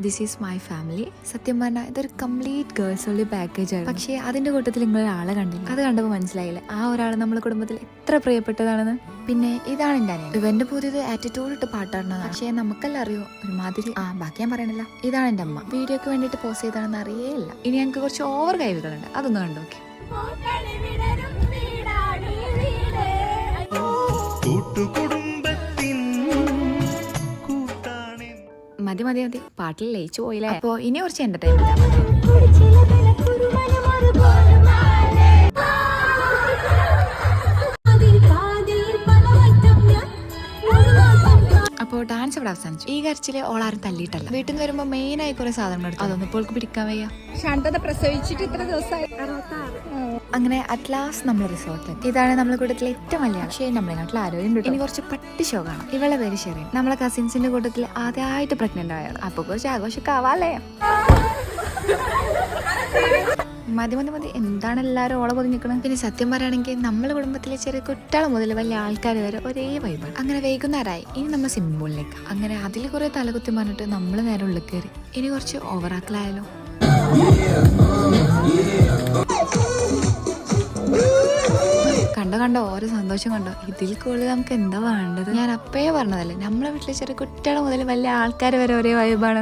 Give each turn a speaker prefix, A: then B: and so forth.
A: This is my family. സത്യം പറഞ്ഞാൽ ഇതൊരു കംപ്ലീറ്റ് ഗേൾസ് ഓൺലി പാക്കേജ് ആണ്. പക്ഷേ അതിന്റെ കൂട്ടത്തിൽ നിങ്ങൾ ഒരാളെ കണ്ടില്ല. അത് കണ്ടപ്പോൾ മനസ്സിലായില്ല ആ ഒരാൾ നമ്മുടെ കുടുംബത്തിൽ എത്ര പ്രിയപ്പെട്ടതാണെന്ന്. പിന്നെ ഇതാണ് എൻ്റെ അനിയൻ. ഇവന്റെ പുതിയത് ആറ്റിറ്റ്യൂഡ് ഇട്ട് പാട്ടാടുന്നത്. പക്ഷേ നമുക്കെല്ലാം അറിയോ ഒരുമാതിരി. ബാക്കി ഞാൻ പറയണില്ല. ഇതാണ് എൻ്റെ അമ്മ. വീഡിയോക്ക് വേണ്ടിയിട്ട് പോസ്റ്റ് ചെയ്താണെന്ന് അറിയേയില്ല. ഇനി ഞങ്ങൾക്ക് കുറച്ച് ഓവർ കഴിവുകളുണ്ട്, അതൊന്ന് കണ്ടു നോക്കി. മതി മതി മതി, പാട്ടിൽ ലയിച്ചു പോയില്ലേ. അപ്പോ ഇനി കുറച്ച് എന്റർടൈൻമെന്റ്. അപ്പോൾ ഡാൻസ് ഇവിടെ അവസാനിച്ചു. ഈ കരച്ചില് ഓളാരും തല്ലിയിട്ടല്ല. വീട്ടിൽ നിന്ന് വരുമ്പോൾ മെയിൻ ആയി കുറെ സാധനങ്ങൾ എടുത്തു. അതൊന്നും ഇപ്പോൾ പിടിക്കാൻ വയ്യ.
B: ശാന്തത പ്രസവിച്ചിട്ട് ഇത്ര ദിവസമായി.
A: അങ്ങനെ അറ്റ് ലാസ്റ്റ് നമ്മൾ റിസോർട്ടിൽ. ഇതാണ് നമ്മളെ കൂട്ടത്തിലെ ഏറ്റവും വലിയ. പക്ഷേ നമ്മളെ നാട്ടിൽ ആരോഗ്യം. ഇനി കുറച്ച് പട്ടി ഷോ കാണാം. ഇവളെ പേര് ഷെറിൻ. നമ്മളെ കസിൻസിന്റെ കൂട്ടത്തിൽ ആദ്യമായിട്ട് പ്രഗ്നന്റ് ആയാണ്. അപ്പൊ കുറച്ച് ആഘോഷമൊക്കെ ആവാല്ലേ. മതി മതി മതി, എന്താണ് എല്ലാവരും ഓളെ പൊതിഞ്ഞിക്കണം. പിന്നെ സത്യം പറയുകയാണെങ്കിൽ നമ്മളെ കുടുംബത്തിലെ ചെറിയ കുട്ടികളെ മുതൽ വലിയ ആൾക്കാർ വരെ ഒരേ വൈബാണ്. അങ്ങനെ വൈകുന്നേരമായി. ഇനി നമ്മൾ സിമ്പിളിലേക്ക്. അങ്ങനെ അതിൽ കുറെ തലകുത്തി പറഞ്ഞിട്ട് നമ്മൾ നേരെ ഉള്ളിൽ കയറി. ഇനി കുറച്ച് ഓവറാക്കലായാലോ. കണ്ടോ ഓരോ സന്തോഷം കണ്ടോ. ഇതിൽ കൂടുതൽ നമുക്ക് എന്താ വേണ്ടത്. ഞാൻ അപ്പേ പറഞ്ഞതല്ലേ നമ്മളെ വീട്ടിലെ ചെറിയ കുട്ടികളെ മുതൽ വലിയ ആൾക്കാർ വരെ ഒരേ വൈബാണ്.